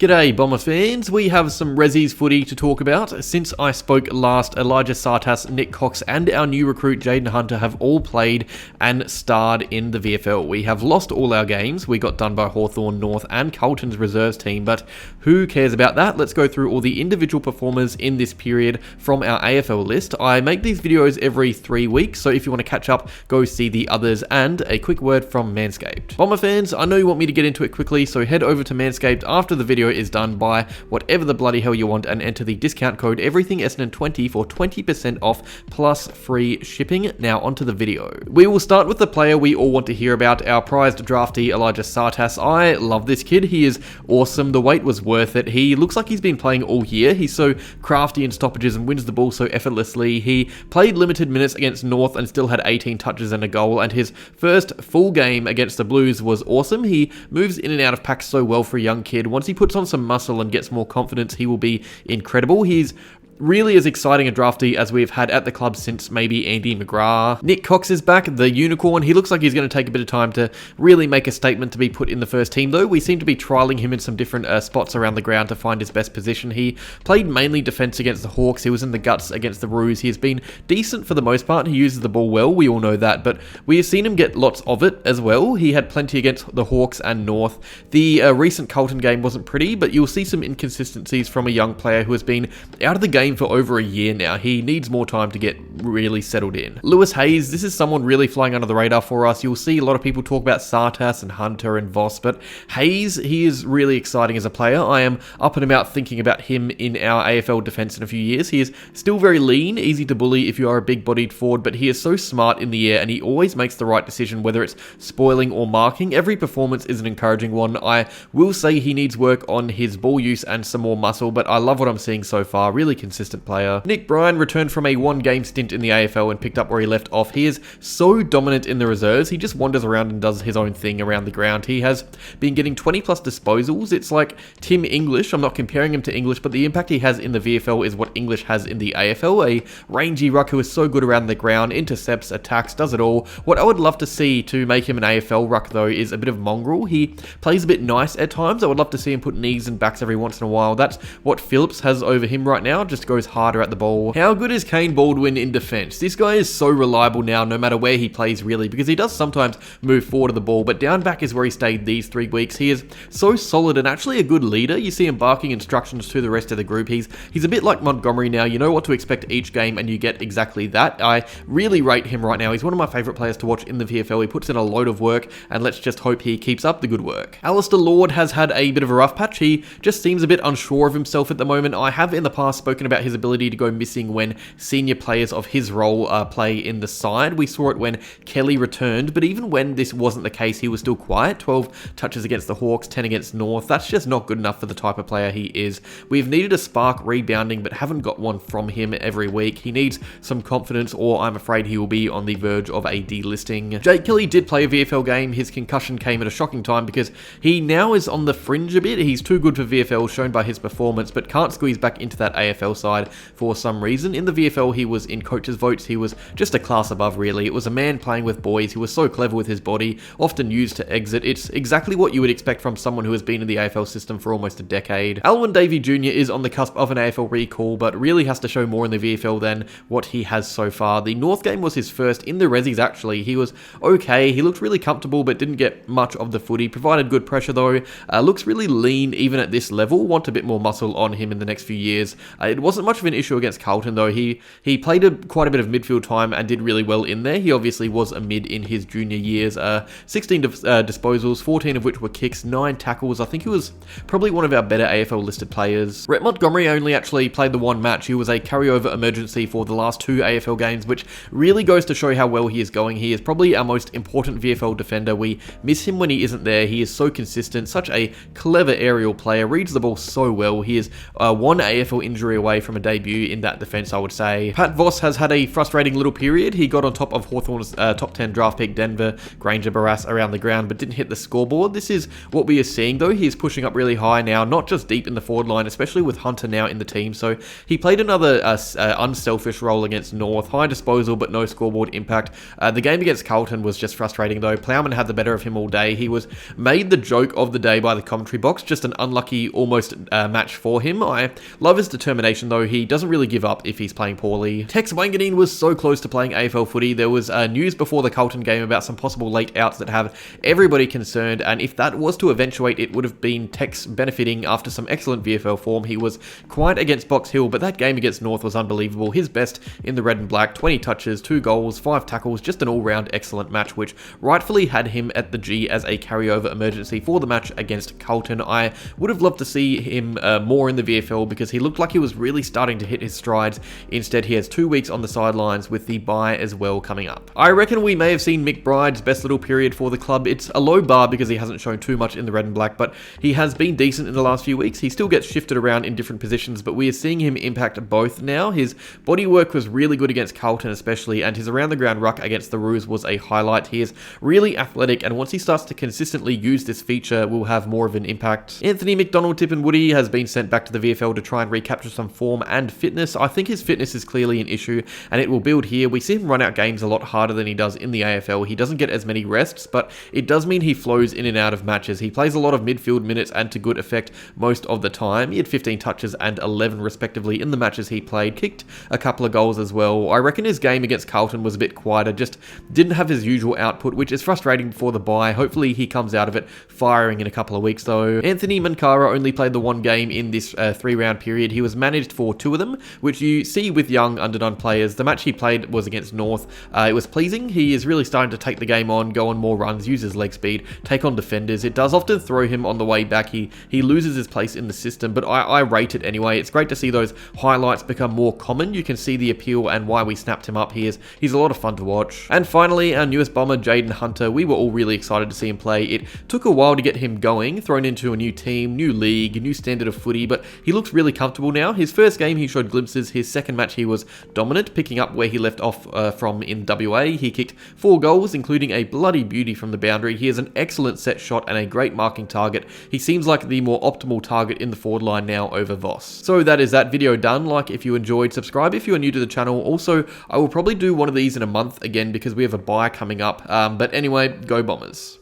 G'day Bomber fans, we have some Resi's footy to talk about. Since I spoke last, Elijah Tsatas, Nik Cox and our new recruit Jaiden Hunter have all played and starred in the VFL. We have lost all our games, we got done by Hawthorn, North and Carlton's reserves team, but who cares about that? Let's go through all the individual performers in this period from our AFL list. I make these videos every 3 weeks, so if you want to catch up, go see the others. And a quick word from Manscaped. Bomber fans, I know you want me to get into it quickly, so head over to Manscaped after the video is done, buy whatever the bloody hell you want and enter the discount code EverythingEssendon20 for 20% off plus free shipping. Now onto the video. We will start with the player we all want to hear about, our prized draftee Elijah Tsatas. I love this kid, he is awesome, the wait was worth it. He looks like he's been playing all year, he's so crafty in stoppages and wins the ball so effortlessly. He played limited minutes against North and still had 18 touches and a goal, and his first full game against the Blues was awesome. He moves in and out of packs so well for a young kid. Once he puts on some muscle and gets more confidence, he will be incredible. He's really as exciting a draftee as we've had at the club since maybe Andy McGrath. Nik Cox is back, the unicorn. He looks like he's going to take a bit of time to really make a statement to be put in the first team, though. We seem to be trialling him in some different spots around the ground to find his best position. He played mainly defence against the Hawks. He was in the guts against the Roos. He has been decent for the most part. He uses the ball well, we all know that, but we have seen him get lots of it as well. He had plenty against the Hawks and North. The recent Carlton game wasn't pretty, but you'll see some inconsistencies from a young player who has been out of the game for over a year now. He needs more time to get really settled in. Lewis Hayes, this is someone really flying under the radar for us. You'll see a lot of people talk about Tsatas and Hunter and Voss, but Hayes, he is really exciting as a player. I am up and about thinking about him in our AFL defence in a few years. He is still very lean, easy to bully if you are a big-bodied forward, but he is so smart in the air and he always makes the right decision, whether it's spoiling or marking. Every performance is an encouraging one. I will say he needs work on his ball use and some more muscle, but I love what I'm seeing so far. Really consistent player. Bryan returned from a one-game stint in the AFL and picked up where he left off. He is so dominant in the reserves. He just wanders around and does his own thing around the ground. He has been getting 20 plus disposals. It's like Tim English. I'm not comparing him to English, but the impact he has in the VFL is what English has in the AFL. A rangy ruck who is so good around the ground, intercepts, attacks, does it all. What I would love to see to make him an AFL ruck, though, is a bit of mongrel. He plays a bit nice at times. I would love to see him put knees and backs every once in a while. That's what Phillips has over him right now. Just goes harder at the ball. How good is Kaine Baldwin in defence? This guy is so reliable now, no matter where he plays really, because he does sometimes move forward to the ball, but down back is where he stayed these 3 weeks. He is so solid and actually a good leader. You see him barking instructions to the rest of the group. He's a bit like Montgomerie now. You know what to expect each game and you get exactly that. I really rate him right now. He's one of my favourite players to watch in the VFL. He puts in a load of work and let's just hope he keeps up the good work. Alistair Lord has had a bit of a rough patch. He just seems a bit unsure of himself at the moment. I have in the past spoken about his ability to go missing when senior players of his role play in the side. We saw it when Kelly returned, but even when this wasn't the case, he was still quiet. 12 touches against the Hawks, 10 against North. That's just not good enough for the type of player he is. We've needed a spark rebounding, but haven't got one from him every week. He needs some confidence, or I'm afraid he will be on the verge of a delisting. Jake Kelly did play a VFL game. His concussion came at a shocking time because he now is on the fringe a bit. He's too good for VFL, shown by his performance, but can't squeeze back into that AFL side for some reason. In the VFL, he was in coaches' votes. He was just a class above, really. It was a man playing with boys. He was so clever with his body, often used to exit. It's exactly what you would expect from someone who has been in the AFL system for almost a decade. Alwyn Davey Jr is on the cusp of an AFL recall, but really has to show more in the VFL than what he has so far. The North game was his first in the Resis, actually. He was okay. He looked really comfortable, but didn't get much of the footy. Provided good pressure, though. Looks really lean, even at this level. Want a bit more muscle on him in the next few years. It wasn't much of an issue against Carlton, though. He played quite a bit of midfield time and did really well in there. He obviously was a mid in his junior years. 16 disposals, 14 of which were kicks, 9 tackles. I think he was probably one of our better AFL listed players. Rhett Montgomerie only actually played the one match. He was a carryover emergency for the last 2 AFL games, which really goes to show how well he is going. He is probably our most important VFL defender. We miss him when he isn't there. He is so consistent, such a clever aerial player, reads the ball so well. He is one AFL injury away away from a debut in that defence, I would say. Pat Voss has had a frustrating little period. He got on top of Hawthorn's top 10 draft pick Denver, Granger Barras around the ground, but didn't hit the scoreboard. This is what we are seeing, though. He is pushing up really high now, not just deep in the forward line, especially with Hunter now in the team. So he played another unselfish role against North. High disposal, but no scoreboard impact. The game against Carlton was just frustrating, though. Plowman had the better of him all day. He was made the joke of the day by the commentary box. Just an unlucky almost match for him. I love his determination, though. He doesn't really give up if he's playing poorly. Tex Wanganeen was so close to playing AFL footy. There was news before the Carlton game about some possible late outs that have everybody concerned, and if that was to eventuate, it would have been Tex benefiting after some excellent VFL form. He was quiet against Box Hill, but that game against North was unbelievable. His best in the red and black, 20 touches, 2 goals, 5 tackles, just an all-round excellent match, which rightfully had him at the G as a carryover emergency for the match against Carlton. I would have loved to see him more in the VFL because he looked like he was really starting to hit his strides. Instead, he has 2 weeks on the sidelines with the bye as well coming up. I reckon we may have seen McBride's best little period for the club. It's a low bar because he hasn't shown too much in the red and black, but he has been decent in the last few weeks. He still gets shifted around in different positions, but we are seeing him impact both now. His body work was really good against Carlton especially, and his around the ground ruck against the Roos was a highlight. He is really athletic, and once he starts to consistently use this feature, will have more of an impact. Anthony McDonald-Tipungwuti has been sent back to the VFL to try and recapture some form and fitness. I think his fitness is clearly an issue, and it will build here. We see him run out games a lot harder than he does in the AFL. He doesn't get as many rests, but it does mean he flows in and out of matches. He plays a lot of midfield minutes and to good effect most of the time. He had 15 touches and 11 respectively in the matches he played, kicked a couple of goals as well. I reckon his game against Carlton was a bit quieter, just didn't have his usual output, which is frustrating before the bye. Hopefully he comes out of it firing in a couple of weeks though. Anthony Munkara only played the 1 game in this 3-round period. He was managed for 2 of them, which you see with young underdone players. The match he played was against North. It was pleasing. He is really starting to take the game on, go on more runs, use his leg speed, take on defenders. It does often throw him on the way back. He loses his place in the system, but I rate it anyway. It's great to see those highlights become more common. You can see the appeal and why we snapped him up. He's a lot of fun to watch. And finally, our newest bomber, Jaiden Hunter. We were all really excited to see him play. It took a while to get him going, thrown into a new team, new league, new standard of footy, but he looks really comfortable now. His first game, he showed glimpses. His second match, he was dominant, picking up where he left off from in WA. He kicked 4 goals, including a bloody beauty from the boundary. He has an excellent set shot and a great marking target. He seems like the more optimal target in the forward line now over Voss. So that is that video done. Like if you enjoyed, subscribe if you are new to the channel. Also, I will probably do one of these in a month again because we have a bye coming up. But anyway, go Bombers.